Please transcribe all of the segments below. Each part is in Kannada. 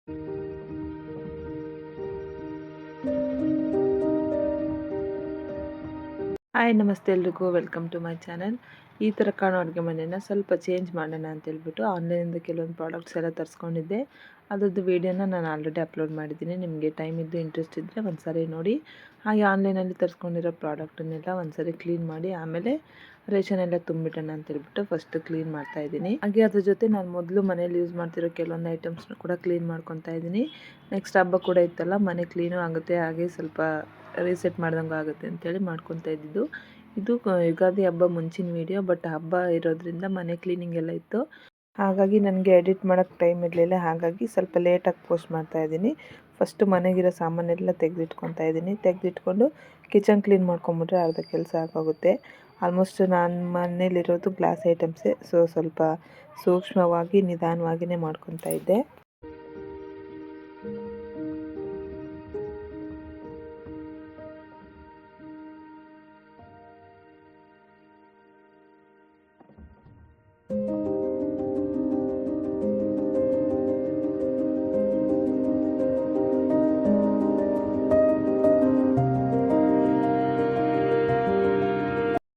ಹಾಯ್ ನಮಸ್ತೆ ಎಲ್ರಿಗೂ ವೆಲ್ಕಮ್ ಟು ಮೈ ಚಾನಲ್. ಈ ಥರ ಕಾಣೋ ಅಡುಗೆ ಮನೆಯನ್ನು ಸ್ವಲ್ಪ ಚೇಂಜ್ ಮಾಡೋಣ ಅಂತೇಳ್ಬಿಟ್ಟು ಆನ್ಲೈನಿಂದ ಕೆಲವೊಂದು ಪ್ರಾಡಕ್ಟ್ಸ್ ಎಲ್ಲ ತರಿಸ್ಕೊಂಡಿದ್ದೆ. ಅದರದ್ದು ವೀಡಿಯೋನ ನಾನು ಆಲ್ರೆಡಿ ಅಪ್ಲೋಡ್ ಮಾಡಿದ್ದೀನಿ. ನಿಮಗೆ ಟೈಮ್ ಇದ್ದು ಇಂಟ್ರೆಸ್ಟ್ ಇದ್ದರೆ ಒಂದು ಸಾರಿ ನೋಡಿ. ಹಾಗೆ ಆನ್ಲೈನಲ್ಲಿ ತರಿಸ್ಕೊಂಡಿರೋ ಪ್ರಾಡಕ್ಟನ್ನೆಲ್ಲ ಒಂದು ಸಾರಿ ಕ್ಲೀನ್ ಮಾಡಿ ಆಮೇಲೆ ರೇಷನ್ ಎಲ್ಲ ತುಂಬಿಡೋಣ ಅಂತೇಳ್ಬಿಟ್ಟು ಫಸ್ಟ್ ಕ್ಲೀನ್ ಮಾಡ್ತಾಯಿದ್ದೀನಿ. ಹಾಗೆ ಅದ್ರ ಜೊತೆ ನಾನು ಮೊದಲು ಮನೇಲಿ ಯೂಸ್ ಮಾಡ್ತಿರೋ ಕೆಲವೊಂದು ಐಟಮ್ಸ್ನ ಕೂಡ ಕ್ಲೀನ್ ಮಾಡ್ಕೊತಾ ಇದ್ದೀನಿ. ನೆಕ್ಸ್ಟ್ ಹಬ್ಬ ಕೂಡ ಇತ್ತಲ್ಲ, ಮನೆ ಕ್ಲೀನು ಆಗುತ್ತೆ, ಹಾಗೆ ಸ್ವಲ್ಪ ರೀಸೆಟ್ ಮಾಡ್ದಂಗೆ ಆಗುತ್ತೆ ಅಂತೇಳಿ ಮಾಡ್ಕೊತಾ ಇದ್ದಿದ್ದು. ಇದು ಯುಗಾದಿ ಹಬ್ಬ ಮುಂಚಿನ ವೀಡಿಯೋ, ಬಟ್ ಹಬ್ಬ ಇರೋದ್ರಿಂದ ಮನೆ ಕ್ಲೀನಿಂಗ್ ಎಲ್ಲ ಇತ್ತು. ಹಾಗಾಗಿ ನನಗೆ ಎಡಿಟ್ ಮಾಡೋಕ್ಕೆ ಟೈಮ್ ಇರಲಿಲ್ಲ. ಹಾಗಾಗಿ ಸ್ವಲ್ಪ ಲೇಟಾಗಿ ಪೋಸ್ಟ್ ಮಾಡ್ತಾ ಇದ್ದೀನಿ. ಫಸ್ಟು ಮನೆಗಿರೋ ಸಾಮಾನೆಲ್ಲ ತೆಗೆದಿಟ್ಕೊತಾ ಇದ್ದೀನಿ. ತೆಗೆದಿಟ್ಕೊಂಡು ಕಿಚನ್ ಕ್ಲೀನ್ ಮಾಡ್ಕೊಂಬಿಟ್ರೆ ಅರ್ಧ ಕೆಲಸ ಆಗೋಗುತ್ತೆ. ಆಲ್ಮೋಸ್ಟ್ ನಾನು ಮನೇಲಿರೋದು ಗ್ಲಾಸ್ ಐಟಮ್ಸೇ, ಸೊ ಸ್ವಲ್ಪ ಸೂಕ್ಷ್ಮವಾಗಿ ನಿಧಾನವಾಗಿಯೇ ಮಾಡ್ಕೊತಾ ಇದ್ದೆ.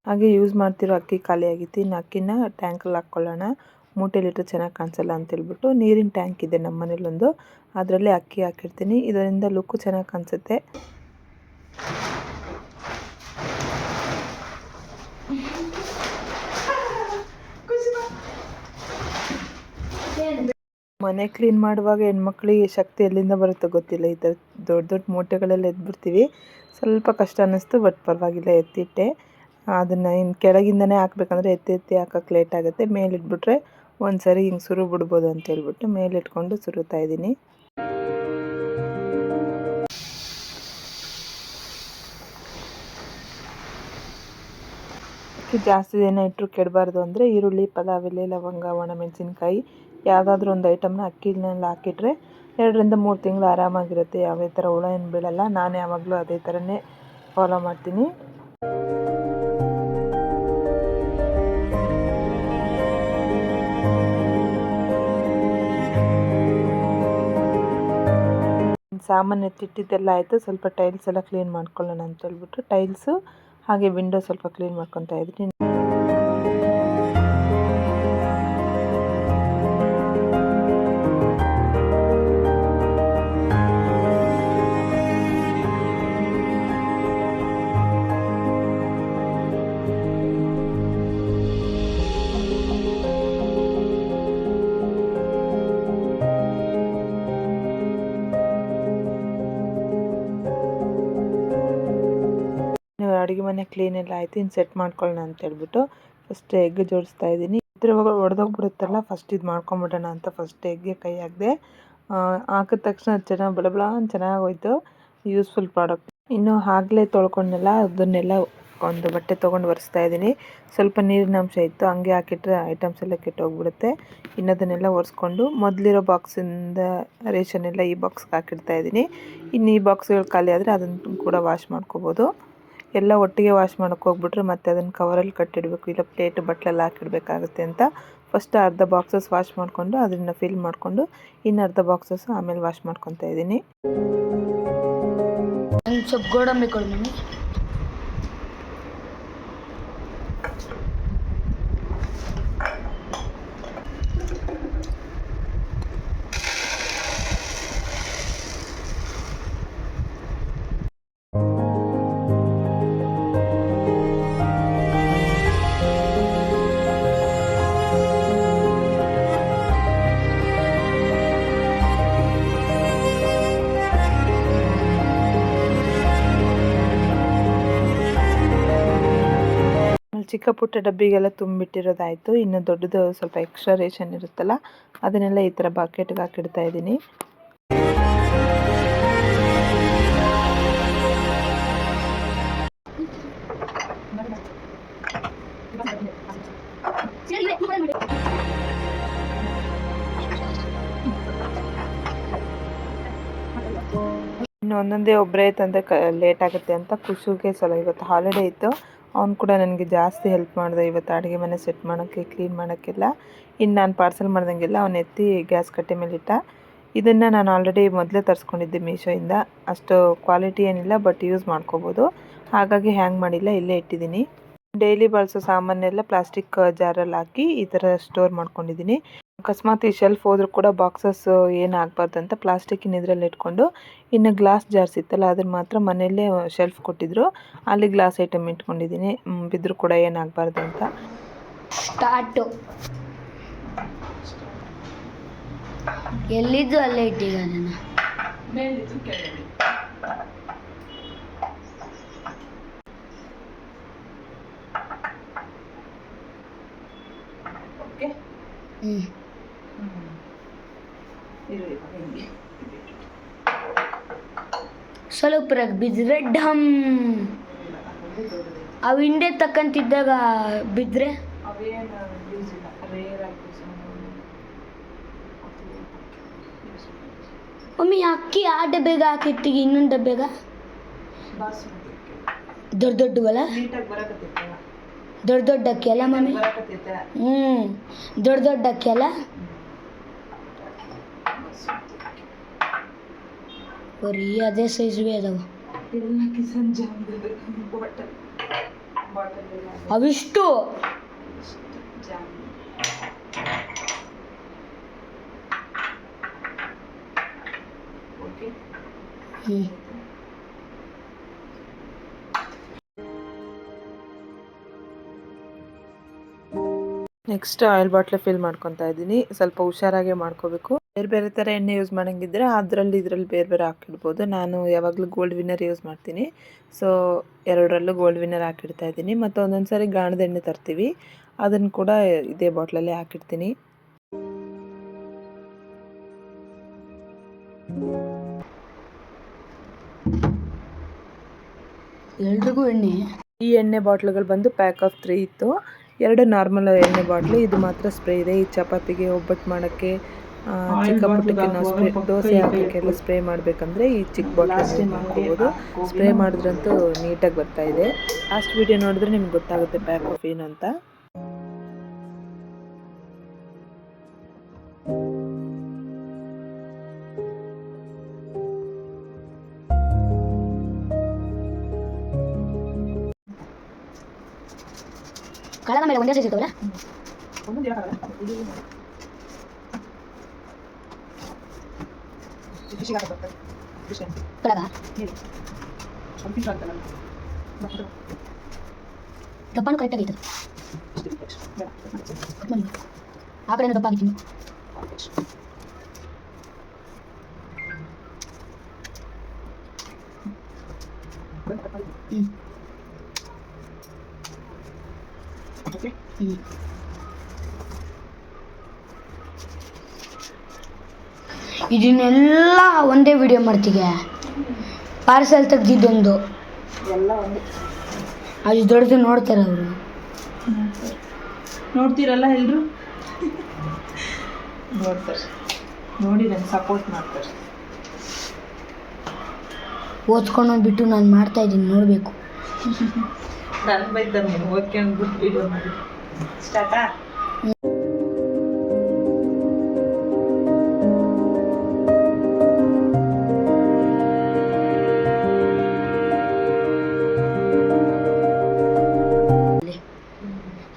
ಹಾಗೆ ಯೂಸ್ ಮಾಡ್ತಿರೋ ಅಕ್ಕಿ ಖಾಲಿ ಆಗಿತ್ತು. ಇನ್ನು ಅಕ್ಕಿನ ಟ್ಯಾಂಕಲ್ಲಿ ಹಾಕ್ಕೊಳ್ಳೋಣ, ಮೂಟೆಲಿಟ್ಟು ಚೆನ್ನಾಗಿ ಕಾಣಿಸಲ್ಲ ಅಂತೇಳ್ಬಿಟ್ಟು ನೀರಿನ ಟ್ಯಾಂಕ್ ಇದೆ ನಮ್ಮ ಮನೇಲೊಂದು, ಅದರಲ್ಲಿ ಅಕ್ಕಿ ಹಾಕಿರ್ತೀನಿ. ಇದರಿಂದ ಲುಕ್ಕು ಚೆನ್ನಾಗಿ ಕಾಣಿಸುತ್ತೆ. ಮನೆ ಕ್ಲೀನ್ ಮಾಡುವಾಗ ಹೆಣ್ಮಕ್ಳಿಗೆ ಶಕ್ತಿ ಎಲ್ಲಿಂದ ಬರುತ್ತೋ ಗೊತ್ತಿಲ್ಲ. ಈ ಥರ ದೊಡ್ಡ ದೊಡ್ಡ ಮೂಟೆಗಳೆಲ್ಲ ಎತ್ಬಿಡ್ತೀವಿ. ಸ್ವಲ್ಪ ಕಷ್ಟ ಅನ್ನಿಸ್ತು, ಬಟ್ ಪರವಾಗಿಲ್ಲ ಎತ್ತಿಟ್ಟೆ. ಅದನ್ನು ಇನ್ನು ಕೆಳಗಿಂದನೇ ಹಾಕ್ಬೇಕಂದ್ರೆ ಎತ್ತಿ ಹಾಕೋಕ್ಕೆ ಲೇಟ್ ಆಗುತ್ತೆ. ಮೇಲಿಟ್ಬಿಟ್ರೆ ಒಂದು ಸರಿ ಹಿಂಗೆ ಸುರು ಬಿಡ್ಬೋದು ಅಂತ ಹೇಳ್ಬಿಟ್ಟು ಮೇಲಿಟ್ಕೊಂಡು ಸುರುತ್ತಾ ಇದ್ದೀನಿ. ಜಾಸ್ತಿ ದಿನ ಇಟ್ಟರು ಕೆಡಬಾರ್ದು ಅಂದರೆ ಈರುಳ್ಳಿ, ಪಲಾವ್ ಎಲೆ, ಲವಂಗ, ಒಣಮೆಣಸಿನ್ಕಾಯಿ ಯಾವುದಾದ್ರೂ ಒಂದು ಐಟಮ್ನ ಅಕ್ಕಿನಲ್ಲಿ ಹಾಕಿಟ್ರೆ 2ರಿಂದ 3 ತಿಂಗಳು ಆರಾಮಾಗಿರುತ್ತೆ. ಯಾವುದೇ ಥರ ಹುಳ ಏನು ಬೀಳಲ್ಲ. ನಾನು ಯಾವಾಗಲೂ ಅದೇ ಥರನೇ ಫಾಲೋ ಮಾಡ್ತೀನಿ. ಸಾಮಾನು ಎತ್ತಿಟ್ಟಿದ್ದೆಲ್ಲ ಆಯಿತು. ಸ್ವಲ್ಪ ಟೈಲ್ಸ್ ಎಲ್ಲ ಕ್ಲೀನ್ ಮಾಡ್ಕೊಳ್ಳೋಣ ಅಂತ ಹೇಳ್ಬಿಟ್ಟು ಟೈಲ್ಸು ಹಾಗೆ ವಿಂಡೋ ಸ್ವಲ್ಪ ಕ್ಲೀನ್ ಮಾಡ್ಕೊತಾ ಇದ್ದೀನಿ. ಅಡುಗೆ ಮನೆ ಕ್ಲೀನ್ ಎಲ್ಲ ಆಯಿತು. ಇನ್ನು ಸೆಟ್ ಮಾಡ್ಕೊಳ್ಳೋಣ ಅಂತ ಹೇಳ್ಬಿಟ್ಟು ಫಸ್ಟ್ ಎಗ್ ಜೋಡಿಸ್ತಾ ಇದ್ದೀನಿ. ಇದ್ರ ಒಡೆದೋಗ್ಬಿಡುತ್ತಲ್ಲ, ಫಸ್ಟ್ ಇದು ಮಾಡ್ಕೊಂಬಿಡೋಣ ಅಂತ ಫಸ್ಟ್ ಎಗ್ಗೆ ಕೈ ಹಾಕಿದೆ. ಹಾಕಿದ ತಕ್ಷಣ ಚೆನ್ನಾಗಿ ಬಳ ಅಂತ ಚೆನ್ನಾಗಿ ಹೋಯ್ತು. Useful product. ಇನ್ನು ಆಗಲೇ ತೊಳ್ಕೊಂಡೆಲ್ಲ ಅದನ್ನೆಲ್ಲ ಒಂದು ಬಟ್ಟೆ ತೊಗೊಂಡು ಒರೆಸ್ತಾ ಇದ್ದೀನಿ. ಸ್ವಲ್ಪ ನೀರಿನ ಅಂಶ ಇತ್ತು, ಹಂಗೆ ಹಾಕಿಟ್ರೆ ಐಟಮ್ಸ್ ಎಲ್ಲ ಕೆಟ್ಟೋಗ್ಬಿಡುತ್ತೆ. ಇನ್ನು ಅದನ್ನೆಲ್ಲ ಒರೆಸ್ಕೊಂಡು ಮೊದಲಿರೋ ಬಾಕ್ಸಿಂದ ರೇಷನ್ ಎಲ್ಲ ಈ ಬಾಕ್ಸ್ಗೆ ಹಾಕಿಡ್ತಾ ಇದ್ದೀನಿ. ಇನ್ನು ಈ ಬಾಕ್ಸ್ಗಳು ಖಾಲಿ ಆದರೆ ಅದನ್ನು ಕೂಡ ವಾಶ್ ಮಾಡ್ಕೋಬೋದು. ಎಲ್ಲ ಒಟ್ಟಿಗೆ ವಾಶ್ ಮಾಡೋಕ್ಕೆ ಹೋಗ್ಬಿಟ್ರೆ ಮತ್ತೆ ಅದನ್ನು ಕವರಲ್ಲಿ ಕಟ್ಟಿಡಬೇಕು, ಇಲ್ಲ ಪ್ಲೇಟ್ ಬಟ್ಲಲ್ಲಿ ಹಾಕಿಡಬೇಕಾಗುತ್ತೆ ಅಂತ ಫಸ್ಟ್ ಅರ್ಧ ಬಾಕ್ಸಸ್ ವಾಶ್ ಮಾಡಿಕೊಂಡು ಅದನ್ನು ಫಿಲ್ ಮಾಡಿಕೊಂಡು ಇನ್ನು ಅರ್ಧ ಬಾಕ್ಸಸ್ ಆಮೇಲೆ ವಾಶ್ ಮಾಡ್ಕೊತಾ ಇದ್ದೀನಿ. ಸ್ವಲ್ಪ ಗೋಡಂಬಿ ಕೊಡು ಮಮ್ಮಿ. ಚಿಕ್ಕ ಪುಟ್ಟ ಡಬ್ಬಿಗೆಲ್ಲ ತುಂಬಿಟ್ಟಿರೋದಾಯಿತು. ಇನ್ನು ದೊಡ್ಡದು ಸ್ವಲ್ಪ ಎಕ್ಸ್ಟ್ರಾ ರೇಷನ್ ಇರುತ್ತಲ್ಲ, ಅದನ್ನೆಲ್ಲ ಈ ಥರ ಬಕೆಟ್ಗೆ ಹಾಕಿಡ್ತಾ ಇದ್ದೀನಿ. ಇನ್ನು ಒಂದೊಂದೇ ಒಬ್ಬರೇ ತಂದರೆ ಲೇಟ್ ಆಗುತ್ತೆ ಅಂತ ಖುಷಿಗೆ ಇವತ್ತು ಹಾಲಿಡೇ ಇತ್ತು. ಅವ್ನು ಕೂಡ ನನಗೆ ಜಾಸ್ತಿ ಹೆಲ್ಪ್ ಮಾಡಿದೆ ಇವತ್ತು ಅಡುಗೆ ಮನೆ ಸೆಟ್ ಮಾಡೋಕ್ಕೆ, ಕ್ಲೀನ್ ಮಾಡೋಕ್ಕೆಲ್ಲ. ಇನ್ನು ನಾನು ಪಾರ್ಸಲ್ ಮಾಡ್ದಂಗೆಲ್ಲ ಅವ್ನು ಎತ್ತಿ ಗ್ಯಾಸ್ ಕಟ್ಟೆ ಮೇಲೆ ಇಟ್ಟ. ಇದನ್ನು ನಾನು ಆಲ್ರೆಡಿ ಮೊದಲೇ ತರಿಸ್ಕೊಂಡಿದ್ದೆ ಮೀಶೋಯಿಂದ. ಅಷ್ಟು ಕ್ವಾಲಿಟಿ ಏನಿಲ್ಲ, ಬಟ್ ಯೂಸ್ ಮಾಡ್ಕೋಬೋದು. ಹಾಗಾಗಿ ಹ್ಯಾಂಗ್ ಮಾಡಿಲ್ಲ, ಇಲ್ಲೇ ಇಟ್ಟಿದ್ದೀನಿ. ಡೈಲಿ ಬಳಸೋ ಸಾಮಾನೆಲ್ಲ ಪ್ಲಾಸ್ಟಿಕ್ ಜಾರಲ್ಲಿ ಹಾಕಿ ಈ ಥರ ಸ್ಟೋರ್ ಮಾಡ್ಕೊಂಡಿದ್ದೀನಿ. ಅಕಸ್ಮಾತ್ ಈ ಶೆಲ್ಫ್ ಹೋದ್ರೂ ಕೂಡ ಬಾಕ್ಸಸ್ ಏನಾಗಬಾರ್ದು ಅಂತ ಪ್ಲಾಸ್ಟಿಕ್ಕಿನ ಇದರಲ್ಲಿ ಇಟ್ಕೊಂಡು, ಇನ್ನು ಗ್ಲಾಸ್ ಜಾರ್ಸ್ ಇತ್ತಲ್ಲ ಅದನ್ನು ಮಾತ್ರ ಮನೆಯಲ್ಲೇ ಶೆಲ್ಫ್ ಕೊಟ್ಟಿದ್ರು, ಅಲ್ಲಿ ಗ್ಲಾಸ್ ಐಟಮ್ ಇಟ್ಕೊಂಡಿದ್ದೀನಿ, ಬಿದ್ದರೂ ಕೂಡ ಏನಾಗಬಾರ್ದು ಅಂತ. ಸ್ಟಾರ್ಟು ಎಲ್ಲಿದ್ದು ಅಲ್ಲೇ ಇಟ್ಟಿಗ ಅದನ್ನು ಸ್ವಲ್ಪ ಬಿದ್ದರೆ ಢಮ್. ಅವು ಹಿಂದೆ ತಕ್ಕಂತಿದ್ದಾಗ ಬಿದ್ದರೆ ಮಮ್ಮಿ ಅಕ್ಕಿ ಆ ಡಬ್ಬೇಗ ಹಾಕಿಟ್ಟಿಗೆ ಇನ್ನೊಂದು ಡಬ್ಬೇಗ ದೊಡ್ಡ ದೊಡ್ಡವಲ್ಲ, ದೊಡ್ಡ ದೊಡ್ಡ ಅಕ್ಕಿ ಅಲ್ಲ ಮಮ್ಮಿ? ದೊಡ್ಡ ದೊಡ್ಡ ಅಕ್ಕಿ ಅಲ್ಲ? ಬರೀ ಅದೇ ಸೈಜ್ವೇ ಅದಾವ ಅವಿಷ್ಟು. ನೆಕ್ಸ್ಟ್ ಆಯಿಲ್ ಬಾಟ್ಲೆ ಫಿಲ್ ಮಾಡ್ಕೊತಾ ಇದ್ದೀನಿ. ಸ್ವಲ್ಪ ಹುಷಾರಾಗೆ ಮಾಡ್ಕೋಬೇಕು. ಬೇರೆ ಬೇರೆ ಥರ ಎಣ್ಣೆ ಯೂಸ್ ಮಾಡೋಂಗಿದ್ರೆ ಅದರಲ್ಲಿ ಇದರಲ್ಲಿ ಬೇರೆ ಬೇರೆ ಹಾಕಿಡ್ಬೋದು. ನಾನು ಯಾವಾಗಲೂ ಗೋಲ್ಡ್ ವಿನ್ನರ್ ಯೂಸ್ ಮಾಡ್ತೀನಿ, ಸೊ ಎರಡರಲ್ಲೂ ಗೋಲ್ಡ್ ವಿನ್ನರ್ ಹಾಕಿಡ್ತಾ ಇದ್ದೀನಿ. ಮತ್ತು ಒಂದೊಂದು ಸಾರಿ ಗಾಣದ ಎಣ್ಣೆ ತರ್ತೀವಿ, ಅದನ್ನು ಕೂಡ ಇದೇ ಬಾಟ್ಲಲ್ಲಿ ಹಾಕಿಡ್ತೀನಿ. ಎಲ್ರಿಗೂ ಎಣ್ಣೆ. ಈ ಎಣ್ಣೆ ಬಾಟ್ಲುಗಳು ಬಂದು ಪ್ಯಾಕ್ ಆಫ್ 3 ಇತ್ತು. 2 ನಾರ್ಮಲ್ ಎಣ್ಣೆ ಬಾಟ್ಲು, ಇದು ಮಾತ್ರ ಸ್ಪ್ರೇ ಇದೆ. ಈ ಚಪಾತಿಗೆ, ಒಬ್ಬಟ್ಟು ಮಾಡೋಕ್ಕೆ, ಚಿಕ್ಕ ಪುಟ್ಟಕ್ಕೆ ನಾವು ಸ್ಪ್ರೇ, ದೋಸೆ ಹಾಕೋಕ್ಕೆಲ್ಲ ಸ್ಪ್ರೇ ಮಾಡಬೇಕಂದ್ರೆ ಈ ಚಿಕ್ಕ ಬಾಟ್ಲ್ ಯೂಸ್ ಮಾಡ್ಕೋಬೋದು. ಸ್ಪ್ರೇ ಮಾಡಿದ್ರಂತೂ ನೀಟಾಗಿ ಬರ್ತಾ ಇದೆ. ಲಾಸ್ಟ್ ವಿಡಿಯೋ ನೋಡಿದ್ರೆ ನಿಮ್ಗೆ ಗೊತ್ತಾಗುತ್ತೆ ಪ್ಯಾಕ್ ಆಫ್ ಏನು ಅಂತ. ಕಳಗ ಮೇಲೆ ಒಂದೇ ಸೈಜ್ ಇರ್ತಾವಲ್ಲ, ಕಳಗ ದಪ್ಪನು ಕರೆಕ್ಟಾಗಿ ಐತದೆ. ಆ ಕಡೆಯಿಂದ ದಪ್ಪ ಆಗಿದ್ದೀನಿ. ಇದನ್ನೆಲ್ಲ ಒಂದೇ ವಿಡಿಯೋ ಮಾಡ್ತೀಗೆ. ಪಾರ್ಸೆಲ್ ತೆಗ್ದಿದ್ದೊಂದು ಎಲ್ಲ ಒಂದೇ, ಅದು ದೊಡ್ಡದು ನೋಡ್ತಾರೆ ಅವರು. ನೋಡ್ತೀರಲ್ಲ ಎಲ್ಲರೂ, ನೋಡ್ತಾರೆ, ನೋಡಿ ನನಗೆ ಸಪೋರ್ಟ್ ಮಾಡ್ತಾರೆ. ಓದ್ಕೊಂಡೋಗ್ಬಿಟ್ಟು ನಾನು ಮಾಡ್ತಾ ಇದ್ದೀನಿ, ನೋಡಬೇಕು. ನಾನು ಬೈತಾರೆ, ನೀನು ಓದ್ಕೊಂಡ್ಬಿಟ್ಟು ವಿಡಿಯೋ ಮಾಡಿ. ಸ್ಟಾರ್ಟಾ?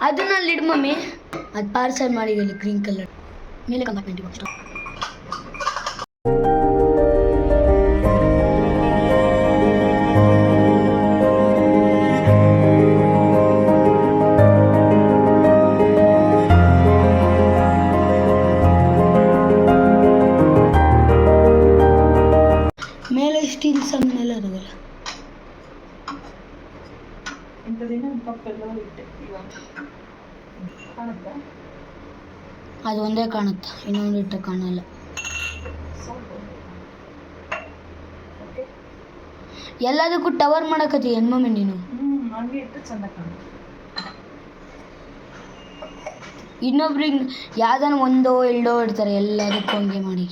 ಅದನ್ನ ಲಿಡ್ ಮಮ್ಮಿ, ಅದು ಪಾರ್ಸಲ್ ಮಾಡಿದಲ್ಲಿ ಗ್ರೀನ್ ಕಲರ್ ಮೇಲೆ ಕಂಪಾರ್ಟ್ಮೆಂಟ್ ಬಾಕ್ಸ್. ಮೇಲೆ ಸ್ಟೀಲ್ ಸಾಮಾನೆಲ್ಲ ಅದಾವಲ್ಲ, ಅದು ಒಂದೇ ಕಾಣುತ್ತಾ, ಇನ್ನೊಂದು ಇಟ್ಟ ಕಾಣಲ್ಲ. ಎಲ್ಲದಕ್ಕೂ ಟವರ್ ಮಾಡಕತ್ತಿ ಹೆಣ್ಮಮ್ಮಿ ನೀನು. ಇನ್ನೊಬ್ರಿಗೆ ಯಾವ್ದಾನ ಒಂದೋ ಎರಡೋ ಇಡ್ತಾರೆ, ಎಲ್ಲದಕ್ಕೂ ಹಂಗೆ ಮಾಡಿ.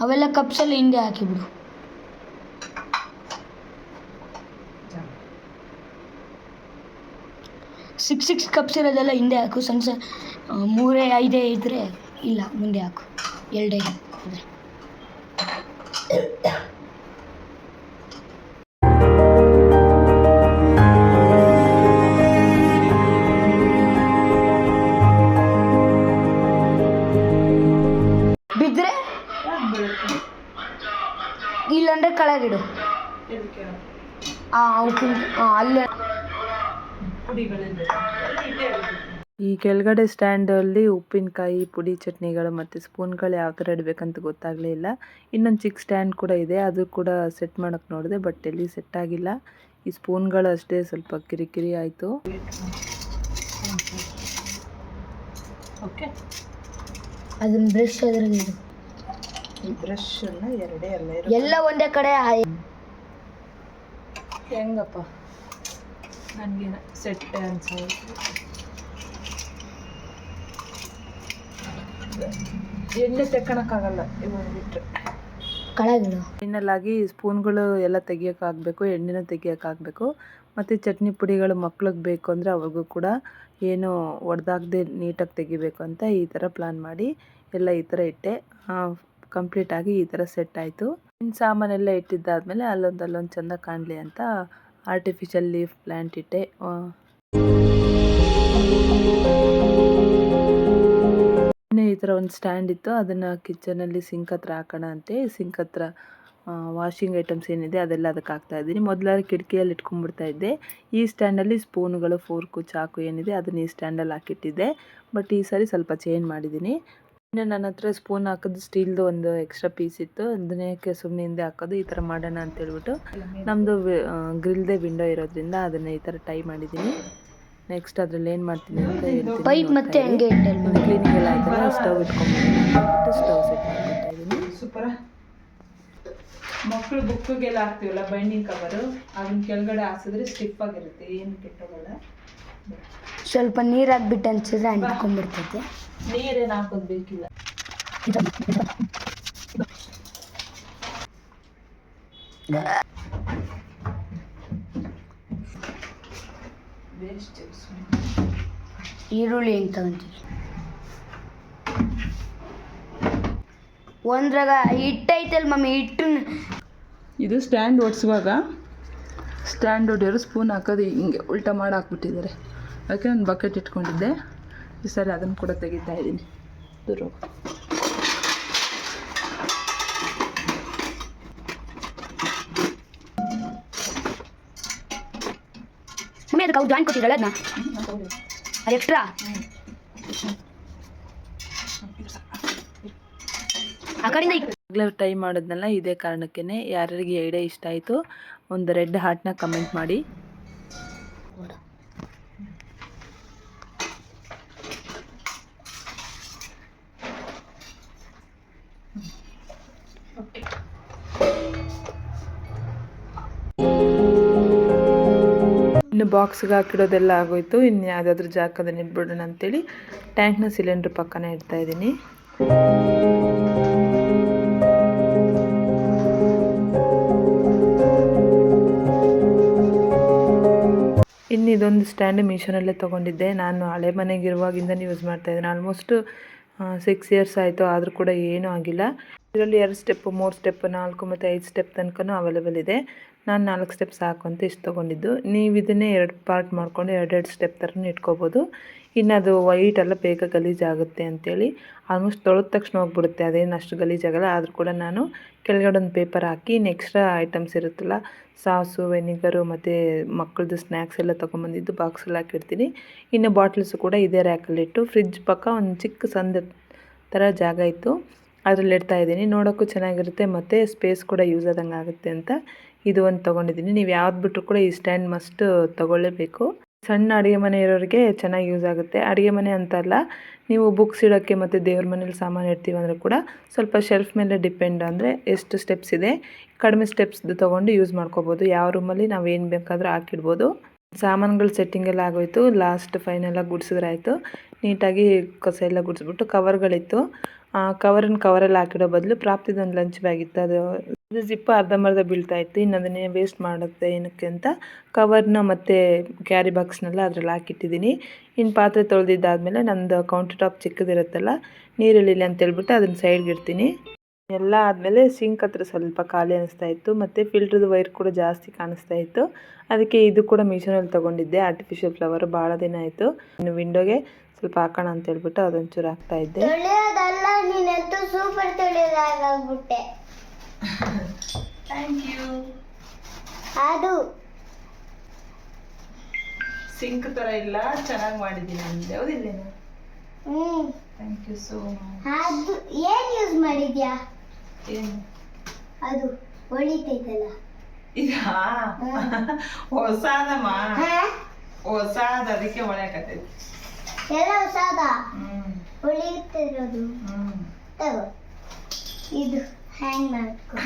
ಅವೆಲ್ಲ ಕಪ್ಸಲ್ಲಿ ಹಿಂದೆ ಹಾಕಿಬಿಡು. ಸಿಕ್ಸ್ ಕಪ್ಸ್ ಇರೋದೆಲ್ಲ ಹಿಂದೆ ಹಾಕು. ಸಣ್ಣ ಮೂರೇ ಐದೇ ಇದ್ದರೆ ಇಲ್ಲ ಮುಂದೆ ಹಾಕು. ಎರಡೇ ಇದ್ರೆ ಬಿದ್ದರೆ ಇಲ್ಲಾಂದ್ರೆ ಕೆಳಗಿಡು. ಅಲ್ಲೇ ಈ ಕೆಳಗಡೆ ಸ್ಟ್ಯಾಂಡಲ್ಲಿ ಉಪ್ಪಿನಕಾಯಿ ಪುಡಿ ಚಟ್ನಿಗಳು ಮತ್ತು ಸ್ಪೂನ್ಗಳು ಯಾವ ಥರ ಇಡಬೇಕಂತ ಗೊತ್ತಾಗಲೇ ಇಲ್ಲ. ಇನ್ನೊಂದು ಚಿಕ್ಕ ಸ್ಟ್ಯಾಂಡ್ ಕೂಡ ಇದೆ, ಅದು ಕೂಡ ಸೆಟ್ ಮಾಡೋಕ್ಕೆ ನೋಡಿದೆ, ಬಟ್ ಎಲ್ಲಿ ಸೆಟ್ ಆಗಿಲ್ಲ. ಈ ಸ್ಪೂನ್ಗಳು ಅಷ್ಟೇ ಸ್ವಲ್ಪ ಕಿರಿಕಿರಿ ಆಯಿತು. ಓಕೆ, ಅದನ್ನ ಬ್ರಷ್ ಅದ್ರಲ್ಲಿ ಇಡು. ಈ ಬ್ರಷನ್ನು ಎರಡೇ ಅಲ್ಲ ಎಲ್ಲ ಒಂದೇ ಕಡೆ ಹೆಂಗಪ್ಪ ನನಗೇನು ಸೆಟ್ ಅನ್ಸೋದು. ಎಣ್ಣೆ ತೆಕ್ಕೊಳಕ್ಕಾಗಲ್ಲ ಇವಾಗ ಬಿಟ್ಟರೆ. ಕೆಳಗಿಡು. ಫೈನಲಾಗಿ ಸ್ಪೂನ್ಗಳು ಎಲ್ಲ ತೆಗಿಯೋಕ್ಕಾಗಬೇಕು, ಎಣ್ಣೆನೂ ತೆಗಿಯೋಕ್ಕಾಗಬೇಕು. ಮತ್ತು ಚಟ್ನಿ ಪುಡಿಗಳು ಮಕ್ಳಿಗೆ ಬೇಕು ಅಂದರೆ ಅವ್ರಿಗೂ ಕೂಡ ಏನು ಒಡೆದಾಗದೆ ನೀಟಾಗಿ ತೆಗಿಬೇಕು ಅಂತ ಈ ಥರ ಪ್ಲ್ಯಾನ್ ಮಾಡಿ ಎಲ್ಲ ಈ ಥರ ಇಟ್ಟೆ. ಕಂಪ್ಲೀಟಾಗಿ ಈ ಥರ ಸೆಟ್ ಆಯಿತು. ಇನ್ನು ಸಾಮಾನೆಲ್ಲ ಇಟ್ಟಿದ್ದಾದಮೇಲೆ ಅಲ್ಲೊಂದು ಚೆಂದ ಕಾಣಲಿ ಅಂತ ಆರ್ಟಿಫಿಷಿಯಲ್ ಲೀಫ್ ಪ್ಲ್ಯಾಂಟ್ ಇಟ್ಟೆ. ಈ ಥರ ಒಂದು ಸ್ಟ್ಯಾಂಡ್ ಇತ್ತು, ಅದನ್ನು ಕಿಚನಲ್ಲಿ ಸಿಂಕ್ ಹತ್ರ ಹಾಕೋಣ ಅಂತೆ. ಸಿಂಕ್ ಹತ್ರ ವಾಷಿಂಗ್ ಐಟಮ್ಸ್ ಏನಿದೆ ಅದೆಲ್ಲ ಅದಕ್ಕೆ ಹಾಕ್ತಾಯಿದ್ದೀನಿ. ಮೊದಲಾದ್ರೆ ಕಿಟಕಿಯಲ್ಲಿ ಇಟ್ಕೊಂಡ್ಬಿಡ್ತಾ ಇದ್ದೆ. ಈ ಸ್ಟ್ಯಾಂಡಲ್ಲಿ ಸ್ಪೂನುಗಳು, ಫೋರ್ಕು, ಚಾಕು ಏನಿದೆ ಅದನ್ನು ಈ ಸ್ಟ್ಯಾಂಡಲ್ಲಿ ಹಾಕಿಟ್ಟಿದ್ದೆ. ಬಟ್ ಈ ಸಾರಿ ಸ್ವಲ್ಪ ಚೇಂಜ್ ಮಾಡಿದ್ದೀನಿ. ಇನ್ನು ನನ್ನ ಹತ್ರ ಸ್ಪೂನ್ ಹಾಕೋದು ಸ್ಟೀಲ್ದು ಒಂದು ಎಕ್ಸ್ಟ್ರಾ ಪೀಸ್ ಇತ್ತು, ಅದನ್ನೇ ಸುಮ್ಮನೆ ಹಿಂದೆ ಹಾಕೋದು. ಈ ಥರ ಮಾಡೋಣ ಅಂತೇಳ್ಬಿಟ್ಟು ನಮ್ಮದು ಗ್ರಿಲ್ದೇ ವಿಂಡೋ ಇರೋದ್ರಿಂದ ಅದನ್ನು ಈ ಥರ ಟೈ ಮಾಡಿದ್ದೀನಿ. ನೆಕ್ಸ್ಟ್ ಅದ್ರಲ್ಲಿ ಏನು ಮಾಡ್ತೀನಿ ಅಂತ ಹೇಳ್ತೀನಿ. ಪೈಪ್ ಮತ್ತೆ ಹಂಗೆ ಕ್ಲೀನಿಂಗ್ ಎಲ್ಲ ಆಯ್ತಲ್ಲ, ಸ್ಟವ್ ಇಟ್ಕೊಂಡ್ಬಿಟ್ಟು ಸ್ಟವ್ ಸೆಟ್ ಮಾಡ್ಕೊತಾ ಇದ್ದೀನಿ. ಸೂಪರ. ಮಕ್ಕಳು ಬುಕ್ಕಿಗೆಲ್ಲ ಹಾಕ್ತೀವಲ್ಲ ಬೈಂಡಿಂಗ್ ಕವರು, ಅದನ್ನ ಕೆಳಗಡೆ ಹಾಕಿದ್ರೆ ಸ್ಟಿಫ್ ಆಗಿರುತ್ತೆ, ಏನು ಕೆಟ್ಟೋಗಲ್ಲ. ಸ್ವಲ್ಪ ನೀರು ಹಾಕ್ಬಿಟ್ಟು ಅನ್ಸಿದ್ರೆ ಅಂಟ್ಕೊಂಡ್ಬಿಡ್ತೈತೆ. ನೀರೇನು ಹಾಕೋದು ಬೇಕಿಲ್ಲ. ಈರುಳ್ಳಿ ಹೆಂಗೆ ತಗೊಂತೀವಿ ಒಂದ್ರಾಗ ಹಿಟ್ಟೈತಲ್ ಮಮ್ಮಿ, ಹಿಟ್ಟನ್ನ ಇದು ಸ್ಟ್ಯಾಂಡ್ ಓಡಿಸುವಾಗ ಸ್ಟ್ಯಾಂಡ್ ಹೊಡೆಯೋರು ಸ್ಪೂನ್ ಹಾಕೋದು ಹಿಂಗೆ ಉಲ್ಟಾ ಮಾಡಿ ಹಾಕ್ಬಿಟ್ಟಿದ್ದಾರೆ. ಅದಕ್ಕೆ ನಾನು ಬಕೆಟ್ ಇಟ್ಕೊಂಡಿದ್ದೆ. ಈ ಸರಿ ಅದನ್ನು ಕೂಡ ತೆಗಿತಾ ಇದ್ದೀನಿ. ದೂರ ಮಮ್ಮಿ ಅದಕ್ಕೆ ಅವ್ರು ಜಾಯಿಂಟ್ ಕೊಟ್ಟಿದ್ದಾಳೆ ಅದನ್ನ ಅದು ಎಕ್ಸ್ಟ್ರಾ ಆ ಕಡೆಯಿಂದ ಈಗಲೇ ಟೈ ಮಾಡೋದ್ನಲ್ಲ, ಇದೇ ಕಾರಣಕ್ಕೇ. ಯಾರಿಗೆ ಐಡಿಯಾ ಇಷ್ಟ ಆಯಿತು ಒಂದು ರೆಡ್ ಹಾರ್ಟ್ನ ಕಮೆಂಟ್ ಮಾಡಿ. ಇನ್ನು ಬಾಕ್ಸ್ಗೆ ಹಾಕಿಡೋದೆಲ್ಲ ಆಗೋಯ್ತು. ಇನ್ನು ಯಾವುದಾದ್ರೂ ಜಾಗದಲ್ಲಿ ಇಟ್ಬಿಡೋಣ ಅಂತೇಳಿ ಟ್ಯಾಂಕ್ನ ಸಿಲಿಂಡ್ರ್ ಪಕ್ಕನೇ ಇಡ್ತಾ ಇದ್ದೀನಿ. ಇನ್ನು ಇದೊಂದು ಸ್ಟ್ಯಾಂಡ್ ಮೀಶೋನಲ್ಲೇ ತೊಗೊಂಡಿದ್ದೆ. ನಾನು ಹಳೆ ಮನೆಗಿರುವಾಗಿಂದ ಯೂಸ್ ಮಾಡ್ತಾಯಿದ್ದೀನಿ. ಆಲ್ಮೋಸ್ಟ್ 6 ಇಯರ್ಸ್ ಆಯಿತು, ಆದರೂ ಕೂಡ ಏನೂ ಆಗಿಲ್ಲ. ಇದರಲ್ಲಿ 2 ಸ್ಟೆಪ್ಪು, 3 ಸ್ಟೆಪ್, 4 ಮತ್ತು 5 ಸ್ಟೆಪ್ ತನಕ ಅವೈಲೇಬಲ್ ಇದೆ. ನಾನು 4 ಸ್ಟೆಪ್ ಸಾಕು ಅಂತ ಇಷ್ಟು ತೊಗೊಂಡಿದ್ದು. ನೀವು ಇದನ್ನೇ 2 ಪಾರ್ಟ್ ಮಾಡ್ಕೊಂಡು 2 ಸ್ಟೆಪ್ ಥರನೂ ಇಟ್ಕೋಬೋದು. ಇನ್ನು ಅದು ವೈಟೆಲ್ಲ ಬೇಗ ಗಲೀಜಾಗುತ್ತೆ ಅಂಥೇಳಿ ಆಲ್ಮೋಸ್ಟ್ ತೊಳೆದ ತಕ್ಷಣ ಹೋಗ್ಬಿಡುತ್ತೆ, ಅದೇನು ಅಷ್ಟು ಗಲೀಜಾಗಲ್ಲ. ಆದರೂ ಕೂಡ ನಾನು ಕೆಳಗಡೆ ಒಂದು ಪೇಪರ್ ಹಾಕಿ ಎಕ್ಸ್ಟ್ರಾ ಐಟಮ್ಸ್ ಇರುತ್ತಲ್ಲ, ಸಾಸು, ವೆನಿಗರು ಮತ್ತು ಮಕ್ಕಳದ್ದು ಸ್ನ್ಯಾಕ್ಸ್ ಎಲ್ಲ ತೊಗೊಂಬಂದಿದ್ದು ಬಾಕ್ಸಲ್ಲಿ ಹಾಕಿಡ್ತೀನಿ. ಇನ್ನು ಬಾಟ್ಲ್ಸು ಕೂಡ ಇದೇ ರ್ಯಾಕಲ್ಲಿಟ್ಟು ಫ್ರಿಜ್ ಪಕ್ಕ ಒಂದು ಚಿಕ್ಕ ಸಂದ ಥರ ಜಾಗ ಇತ್ತು, ಅದರಲ್ಲಿ ಇಡ್ತಾ ಇದ್ದೀನಿ. ನೋಡೋಕ್ಕೂ ಚೆನ್ನಾಗಿರುತ್ತೆ ಮತ್ತು ಸ್ಪೇಸ್ ಕೂಡ ಯೂಸ್ ಆದಂಗೆ ಆಗುತ್ತೆ ಅಂತ ಇದು ಒಂದು ತೊಗೊಂಡಿದ್ದೀನಿ. ನೀವು ಯಾವ್ದು ಬಿಟ್ಟರು ಕೂಡ ಈ ಸ್ಟ್ಯಾಂಡ್ ಮಸ್ಟ್ ತೊಗೊಳ್ಳೇಬೇಕು. ಸಣ್ಣ ಅಡುಗೆ ಮನೆ ಇರೋರಿಗೆ ಚೆನ್ನಾಗಿ ಯೂಸ್ ಆಗುತ್ತೆ. ಅಡುಗೆ ಮನೆ ಅಂತಲ್ಲ, ನೀವು ಬುಕ್ಸ್ ಇಡೋಕ್ಕೆ ಮತ್ತು ದೇವ್ರ ಮನೇಲಿ ಸಾಮಾನು ಇಡ್ತೀವಿ ಅಂದರೆ ಕೂಡ ಸ್ವಲ್ಪ ಶೆಲ್ಫ್ ಮೇಲೆ ಡಿಪೆಂಡ್, ಅಂದರೆ ಎಷ್ಟು ಸ್ಟೆಪ್ಸ್ ಇದೆ ಕಡಿಮೆ ಸ್ಟೆಪ್ಸ್ದು ತೊಗೊಂಡು ಯೂಸ್ ಮಾಡ್ಕೋಬೋದು. ಯಾವ ರೂಮಲ್ಲಿ ನಾವು ಏನು ಬೇಕಾದರೂ ಹಾಕಿಡ್ಬೋದು. ಸಾಮಾನುಗಳು ಸೆಟ್ಟಿಂಗ್ ಎಲ್ಲ ಆಗೋಯ್ತು. ಲಾಸ್ಟ್ ಫೈನಲಾಗಿ ಗುಡಿಸಿದ್ರೆ ಆಯಿತು. ನೀಟಾಗಿ ಕಸ ಎಲ್ಲ ಗುಡಿಸ್ಬಿಟ್ಟು ಕವರ್ಗಳಿತ್ತು, ಕವರಲ್ಲಿ ಹಾಕಿಡೋ ಬದಲು ಪ್ರಾಪ್ತಿದೊಂದು ಲಂಚ್ ಬ್ಯಾಗ್ ಇತ್ತು, ಅದು ಇದು ಜಿಪ್ಪು ಅರ್ಧಂಬರ್ಧ ಬೀಳ್ತಾ ಇತ್ತು, ಇನ್ನು ಅದನ್ನೇ ವೇಸ್ಟ್ ಮಾಡುತ್ತೆ ಏನಕ್ಕೆ ಅಂತ ಕವರ್ನ ಮತ್ತು ಕ್ಯಾರಿ ಬಾಕ್ಸ್ನೆಲ್ಲ ಅದ್ರಲ್ಲಿ ಹಾಕಿಟ್ಟಿದ್ದೀನಿ. ಇನ್ನು ಪಾತ್ರೆ ತೊಳೆದಿದ್ದಾದಮೇಲೆ ನಮ್ಮದು ಕೌಂಟರ್ ಟಾಪ್ ಚಿಕ್ಕದಿರುತ್ತಲ್ಲ, ನೀರಿಳಿಲ್ಲ ಅಂತೇಳ್ಬಿಟ್ಟು ಅದನ್ನು ಸೈಡ್ಗೆ ಇಡ್ತೀನಿ. ಎಲ್ಲ ಆದಮೇಲೆ ಸಿಂಕ್ ಹತ್ರ ಸ್ವಲ್ಪ ಖಾಲಿ ಅನಿಸ್ತಾ ಇತ್ತು, ಮತ್ತು ಫಿಲ್ಟ್ರದ್ದು ವೈರ್ ಕೂಡ ಜಾಸ್ತಿ ಕಾಣಿಸ್ತಾ ಇತ್ತು. ಅದಕ್ಕೆ ಇದು ಕೂಡ ಮೀಶೋನಲ್ಲಿ ತೊಗೊಂಡಿದ್ದೆ, ಆರ್ಟಿಫಿಷಿಯಲ್ ಫ್ಲವರ್. ಭಾಳ ದಿನ ಆಯಿತು. ಇನ್ನು ವಿಂಡೋಗೆ ಸ್ವಲ್ಪ ಹಾಕೋಣ ಅಂತ ಹೇಳ್ಬಿಟ್ಟು ಅದೊಂಚೂರು ಹಾಕ್ತಾ ಇದ್ದೆ. Thank you. ಅದು ಸಿಂಕ್ ಥರ ಇಲ್ಲ, ಚೆನ್ನಾಗಿ ಮಾಡಿದ್ದೀನಿ ಅಂದೆ, ಹೌದಿಲ್ಲೇನು? Thank you so much. ಅದು ಏನು ಯೂಸ್ ಮಾಡಿದ್ಯಾ? ಏನು ಅದು ಹೊಳಿತೈತಲ್ಲ ಇದಾ? ಹೊಸಾದಮ್ಮ, ಹೊಸಾದ, ಅದಕ್ಕೆ ಒಳ್ಳೆಕತ್ತೈತಿ. ಎಲ್ಲ ಹೊಸಾದ ಹೊಳಿತಿರೋದು. ತಗೋ, ಇದು ಹ್ಯಾಂಗ್ ಮಾಡ್ಕೊ.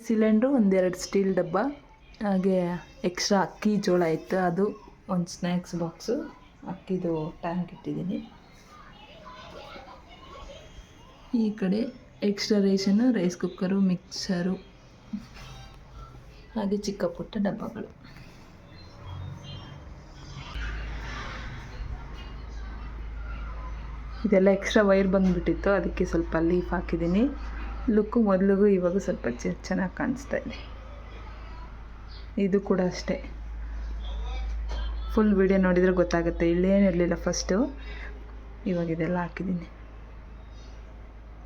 ಸಿಲಿಂಡ್ರು, ಒಂದೆರಡು ಸ್ಟೀಲ್ ಡಬ್ಬ, ಹಾಗೆ ಎಕ್ಸ್ಟ್ರಾ ಅಕ್ಕಿ ಜೋಳ ಇತ್ತು, ಅದು ಒಂದು ಸ್ನ್ಯಾಕ್ಸ್ ಬಾಕ್ಸು, ಅಕ್ಕಿದು ಟ್ಯಾಂಕ್ ಇಟ್ಟಿದ್ದೀನಿ. ಈ ಕಡೆ extra ration, rice cooker, mixer, ಹಾಗೆ ಚಿಕ್ಕ ಪುಟ್ಟ ಡಬ್ಬಗಳು. ಇದೆಲ್ಲ ಎಕ್ಸ್ಟ್ರಾ ವೈರ್ ಬಂದುಬಿಟ್ಟಿತ್ತು, ಅದಕ್ಕೆ ಸ್ವಲ್ಪ ಲೀಫ್ ಹಾಕಿದ್ದೀನಿ. ಲುಕ್ಕು ಮೊದಲಿಗೂ ಇವಾಗ ಸ್ವಲ್ಪ ಚೆನ್ನಾಗಿ ಕಾಣಿಸ್ತಾ ಇದೆ. ಇದು ಕೂಡ ಅಷ್ಟೇ, ಫುಲ್ ವಿಡಿಯೋ ನೋಡಿದರೆ ಗೊತ್ತಾಗುತ್ತೆ. ಇಲ್ಲೇನಿರಲಿಲ್ಲ ಫಸ್ಟು, ಇವಾಗ ಇದೆಲ್ಲ ಹಾಕಿದ್ದೀನಿ.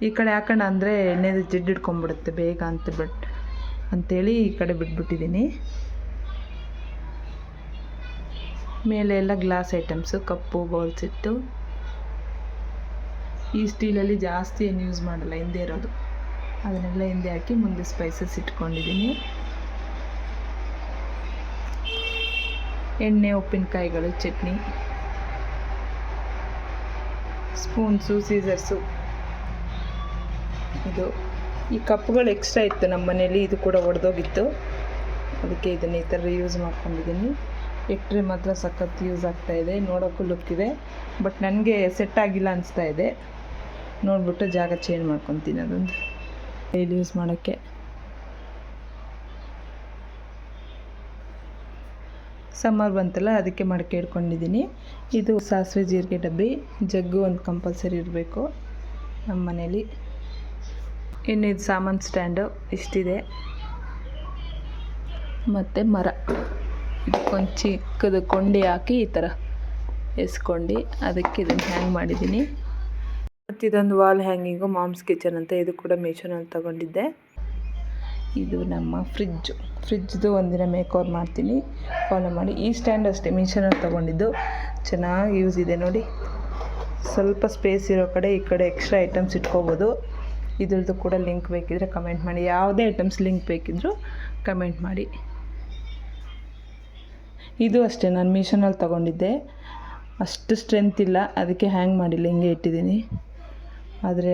ಈ ಕಡೆ ಹಾಕೋಣ ಅಂದರೆ ಎಣ್ಣೆದು ಜಿಡ್ಡು ಹಿಡ್ಕೊಂಬಿಡುತ್ತೆ ಬೇಗ ಅಂಥೇಳಿ ಈ ಕಡೆ ಬಿಟ್ಬಿಟ್ಟಿದ್ದೀನಿ. ಮೇಲೆ ಎಲ್ಲ ಗ್ಲಾಸ್ ಐಟಮ್ಸು, ಕಪ್ಪು, ಬೌಲ್ಸ್ ಇಟ್ಟು. ಈ ಸ್ಟೀಲಲ್ಲಿ ಜಾಸ್ತಿ ಏನು ಯೂಸ್ ಮಾಡಲ್ಲ, ಹಿಂದೆ ಇರೋದು, ಅದನ್ನೆಲ್ಲ ಹಿಂದೆ ಹಾಕಿ ಮುಂದೆ ಸ್ಪೈಸಸ್ ಇಟ್ಕೊಂಡಿದ್ದೀನಿ. ಎಣ್ಣೆ, ಉಪ್ಪಿನಕಾಯಿಗಳು, ಚಟ್ನಿ, ಸ್ಪೂನ್ಸು, ಸೀಸರ್ಸು. ಇದು ಈ ಕಪ್ಗಳು ಎಕ್ಸ್ಟ್ರಾ ಇತ್ತು ನಮ್ಮ ಮನೇಲಿ, ಇದು ಕೂಡ ಒಡೆದೋಗಿತ್ತು, ಅದಕ್ಕೆ ಇದನ್ನು ಈ ಥರ ಯೂಸ್ ಮಾಡ್ಕೊಂಡಿದ್ದೀನಿ. ಇಟ್ಟರೆ ಮಾತ್ರ ಸಖತ್ ಯೂಸ್ ಆಗ್ತಾಯಿದೆ, ನೋಡೋಕ್ಕೂ ಲುಕ್ ಇದೆ. ಬಟ್ ನನಗೆ ಸೆಟ್ ಆಗಿಲ್ಲ ಅನಿಸ್ತಾ ಇದೆ, ನೋಡಿಬಿಟ್ಟು ಜಾಗ ಚೇಂಜ್ ಮಾಡ್ಕೊತೀನಿ. ಅದೊಂದು ಡೈಲಿ ಯೂಸ್ ಮಾಡೋಕ್ಕೆ. ಸಮ್ಮರ್ ಬಂತಲ್ಲ, ಅದಕ್ಕೆ ಮಡಕೆ ಇಟ್ಕೊಂಡಿದ್ದೀನಿ. ಇದು ಸಾಸಿವೆ ಜೀರಿಗೆ ಡಬ್ಬಿ, ಜಗ್ಗು ಒಂದು ಕಂಪಲ್ಸರಿ ಇರಬೇಕು ನಮ್ಮ ಮನೇಲಿ. ಇನ್ನು ಇದು ಸಾಮಾನು ಸ್ಟ್ಯಾಂಡು ಇಷ್ಟಿದೆ, ಮತ್ತು ಮರ, ಇದಕ್ಕೊಂದು ಚಿಕ್ಕದು ಕೊಂಡಿ ಹಾಕಿ ಈ ಥರ ಎಸ್ಕೊಂಡು ಅದಕ್ಕೆ ಇದನ್ನು ಹ್ಯಾಂಗ್ ಮಾಡಿದ್ದೀನಿ. ಮತ್ತು ಇದೊಂದು ವಾಲ್ ಹ್ಯಾಂಗಿಂಗು, ಮಾಮ್ಸ್ ಕಿಚನ್ ಅಂತ, ಇದು ಕೂಡ ಮೀಶೋನಲ್ಲಿ ತೊಗೊಂಡಿದ್ದೆ. ಇದು ನಮ್ಮ ಫ್ರಿಜ್ದು ಒಂದಿನ ಮೇಕ್ ಓವರ್ ಮಾಡ್ತೀನಿ, ಫಾಲೋ ಮಾಡಿ. ಈ ಸ್ಟ್ಯಾಂಡ್ ಅಷ್ಟೇ ಮೀಶೋನಲ್ಲಿ ತೊಗೊಂಡಿದ್ದು, ಚೆನ್ನಾಗಿ ಯೂಸ್ ಇದೆ ನೋಡಿ. ಸ್ವಲ್ಪ ಸ್ಪೇಸ್ ಇರೋ ಕಡೆ ಈ ಕಡೆ ಎಕ್ಸ್ಟ್ರಾ ಐಟಮ್ಸ್ ಇಟ್ಕೋಬೋದು. ಇದ್ರದ್ದು ಕೂಡ ಲಿಂಕ್ ಬೇಕಿದ್ರೆ ಕಮೆಂಟ್ ಮಾಡಿ, ಯಾವುದೇ ಐಟಮ್ಸ್ ಲಿಂಕ್ ಬೇಕಿದ್ದರೂ ಕಮೆಂಟ್ ಮಾಡಿ. ಇದು ಅಷ್ಟೇ ನಾನು ಮೀಶೋನಲ್ಲಿ ತೊಗೊಂಡಿದ್ದೆ, ಅಷ್ಟು ಸ್ಟ್ರೆಂತ್ ಇಲ್ಲ, ಅದಕ್ಕೆ ಹ್ಯಾಂಗ್ ಮಾಡಿಲ್ಲ, ಹಿಂಗೆ ಇಟ್ಟಿದ್ದೀನಿ. ಆದರೆ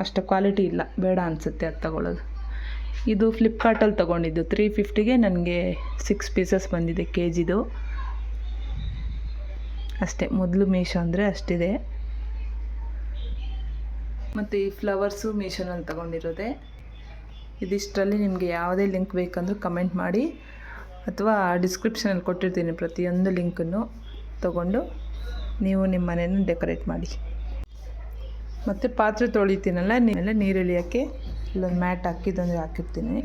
ಅಷ್ಟು ಕ್ವಾಲಿಟಿ ಇಲ್ಲ, ಬೇಡ ಅನಿಸುತ್ತೆ ಅದು ತಗೊಳ್ಳೋದು. ಇದು ಫ್ಲಿಪ್ಕಾರ್ಟಲ್ಲಿ ತೊಗೊಂಡಿದ್ದು, 350ಗೆ ನನಗೆ 6 ಪೀಸಸ್ ಬಂದಿದೆ, KGದು ಅಷ್ಟೇ. ಮೊದಲು ಮೀಶೋ ಅಂದರೆ ಅಷ್ಟಿದೆ. ಮತ್ತು ಈ ಫ್ಲವರ್ಸು ಮೀಶೋನಲ್ಲಿ ತೊಗೊಂಡಿರೋದೆ. ಇದಿಷ್ಟರಲ್ಲಿ ನಿಮಗೆ ಯಾವುದೇ ಲಿಂಕ್ ಬೇಕಂದ್ರೂ ಕಮೆಂಟ್ ಮಾಡಿ, ಅಥವಾ ಡಿಸ್ಕ್ರಿಪ್ಷನಲ್ಲಿ ಕೊಟ್ಟಿರ್ತೀನಿ ಪ್ರತಿಯೊಂದು ಲಿಂಕನ್ನು ತೊಗೊಂಡು ನೀವು ನಿಮ್ಮ ಮನೆಯನ್ನು ಡೆಕೋರೇಟ್ ಮಾಡಿ. ಮತ್ತು ಪಾತ್ರೆ ತೊಳಿತೀನಲ್ಲ, ನೀರು ಇಳಿಯೋಕ್ಕೆ ಇಲ್ಲೊಂದು ಮ್ಯಾಟ್ ಹಾಕಿ ಇದೊಂದು ಹಾಕಿರ್ತೀನಿ.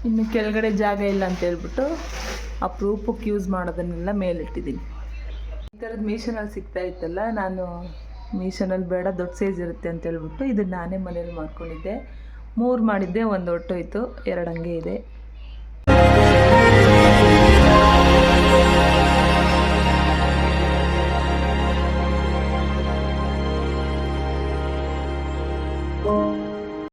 ಇನ್ನು ಕೆಳಗಡೆ ಜಾಗ ಇಲ್ಲ ಅಂತ ಹೇಳ್ಬಿಟ್ಟು ಅಪರೂಪಕ್ಕೆ ಯೂಸ್ ಮಾಡೋದನ್ನೆಲ್ಲ ಮೇಲಿಟ್ಟಿದ್ದೀನಿ. ಈ ಥರದ್ದು ಮೀಶೋನಲ್ಲಿ ಸಿಗ್ತಾ ಇತ್ತಲ್ಲ, ನಾನು ಮೀಶೋನಲ್ಲಿ ಬೇಡ, ದೊಡ್ಡ ಸೈಜ್ ಇರುತ್ತೆ ಅಂತ ಹೇಳ್ಬಿಟ್ಟು ಇದನ್ನು ನಾನೇ ಮನೇಲಿ ಮಾಡ್ಕೊಂಡಿದ್ದೆ. 3 ಮಾಡಿದ್ದೆ, 1 ಹೊಟ್ಟೋಯ್ತು, 2 ಹಂಗೆ ಇದೆ.